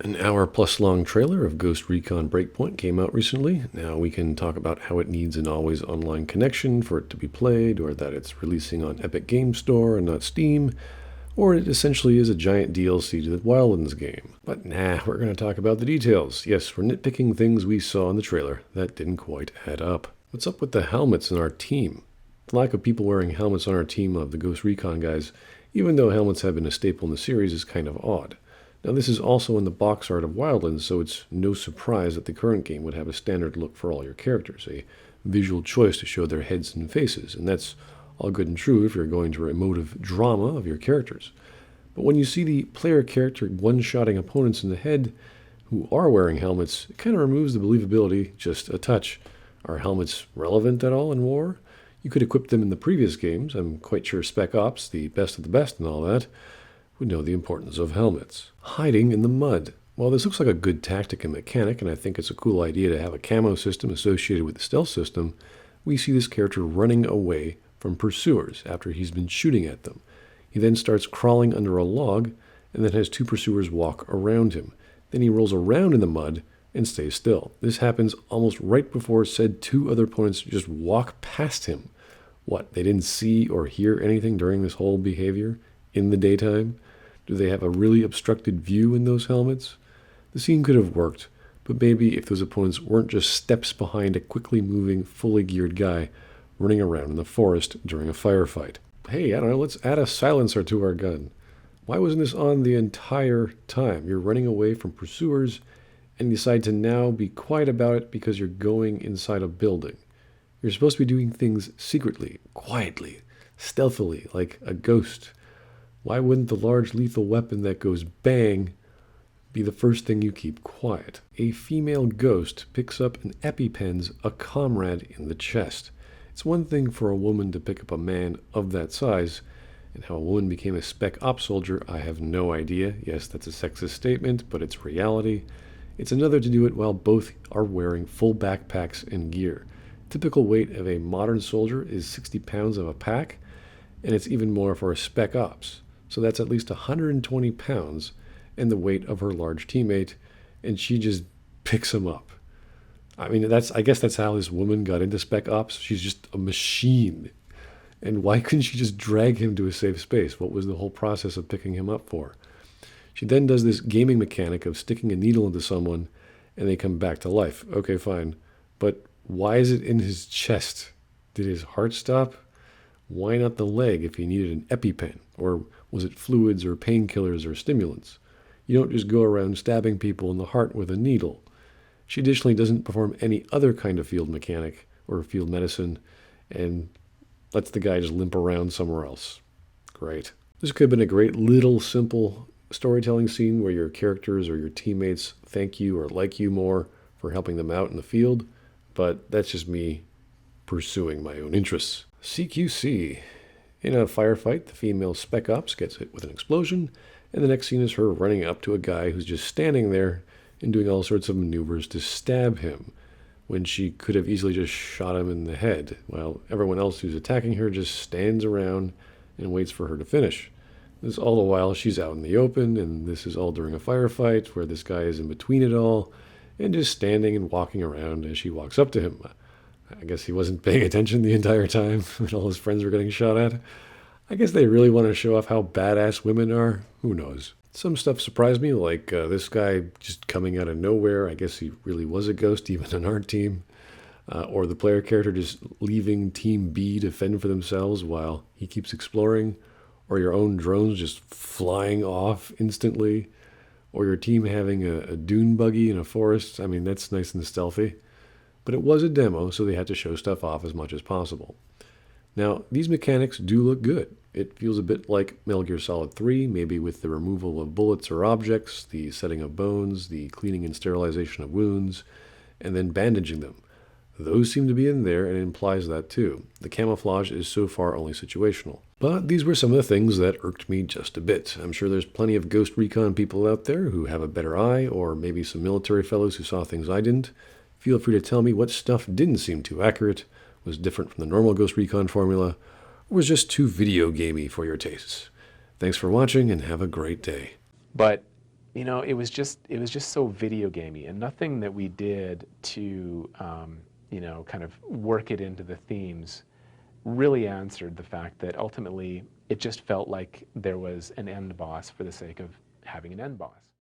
An hour-plus long trailer of Ghost Recon Breakpoint came out recently. Now we can talk about how it needs an always online connection for it to be played, or that it's releasing on Epic Game Store and not Steam, or it essentially is a giant DLC to the Wildlands game. But we're going to talk about the details. Yes, we're nitpicking things we saw in the trailer that didn't quite add up. What's up with the helmets in our team? The lack of people wearing helmets on our team of the Ghost Recon guys, even though helmets have been a staple in the series, is kind of odd. Now this is also in the box art of Wildlands, so it's no surprise that the current game would have a standard look for all your characters, a visual choice to show their heads and faces, and that's all good and true if you're going to emotive drama of your characters. But when you see the player character one-shotting opponents in the head who are wearing helmets, it kind of removes the believability just a touch. Are helmets relevant at all in war? You could equip them in the previous games. I'm quite sure Spec Ops, the best of the best and all that, would know the importance of helmets. Hiding in the mud. While this looks like a good tactic and mechanic, and I think it's a cool idea to have a camo system associated with the stealth system, we see this character running away from pursuers after he's been shooting at them. He then starts crawling under a log and then has two pursuers walk around him. Then he rolls around in the mud and stays still. This happens almost right before said two other opponents just walk past him. What, they didn't see or hear anything during this whole behavior in the daytime? Do they have a really obstructed view in those helmets? The scene could have worked, but maybe if those opponents weren't just steps behind a quickly moving, fully geared guy running around in the forest during a firefight. Hey, I don't know, let's add a silencer to our gun. Why wasn't this on the entire time? You're running away from pursuers and you decide to now be quiet about it because you're going inside a building. You're supposed to be doing things secretly, quietly, stealthily, like a ghost. Why wouldn't the large lethal weapon that goes bang be the first thing you keep quiet? A female ghost picks up and EpiPens a comrade in the chest. It's one thing for a woman to pick up a man of that size, and how a woman became a Spec Ops soldier, I have no idea. Yes, that's a sexist statement, but it's reality. It's another to do it while both are wearing full backpacks and gear. Typical weight of a modern soldier is 60 pounds of a pack, and it's even more for a Spec Ops. So that's at least 120 pounds and the weight of her large teammate, and she just picks him up. I mean, I guess that's how this woman got into Spec Ops. She's just a machine. And why couldn't she just drag him to a safe space? What was the whole process of picking him up for? She then does this gaming mechanic of sticking a needle into someone and they come back to life. Okay, fine. But why is it in his chest? Did his heart stop? Why not the leg if he needed an EpiPen? Or was it fluids or painkillers or stimulants? You don't just go around stabbing people in the heart with a needle. She additionally doesn't perform any other kind of field mechanic or field medicine and lets the guy just limp around somewhere else. Great. This could have been a great little simple storytelling scene where your characters or your teammates thank you or like you more for helping them out in the field, but that's just me pursuing my own interests. CQC. In a firefight, the female Spec Ops gets hit with an explosion, and the next scene is her running up to a guy who's just standing there and doing all sorts of maneuvers to stab him, when she could have easily just shot him in the head, while everyone else who's attacking her just stands around and waits for her to finish. This all the while she's out in the open, and this is all during a firefight where this guy is in between it all, and just standing and walking around as she walks up to him. I guess he wasn't paying attention the entire time when all his friends were getting shot at. I guess they really want to show off how badass women are. Who knows? Some stuff surprised me, like this guy just coming out of nowhere. I guess he really was a ghost, even on our team. Or the player character just leaving Team B to fend for themselves while he keeps exploring. Or your own drones just flying off instantly. Or your team having a dune buggy in a forest. I mean, that's nice and stealthy. But it was a demo, so they had to show stuff off as much as possible. Now, these mechanics do look good. It feels a bit like Metal Gear Solid 3, maybe with the removal of bullets or objects, the setting of bones, the cleaning and sterilization of wounds, and then bandaging them. Those seem to be in there, and it implies that too. The camouflage is so far only situational. But these were some of the things that irked me just a bit. I'm sure there's plenty of Ghost Recon people out there who have a better eye, or maybe some military fellows who saw things I didn't. Feel free to tell me what stuff didn't seem too accurate, was different from the normal Ghost Recon formula, or was just too video gamey for your tastes. Thanks for watching and have a great day. But it was just so video gamey, and nothing that we did to kind of work it into the themes really answered the fact that ultimately it just felt like there was an end boss for the sake of having an end boss.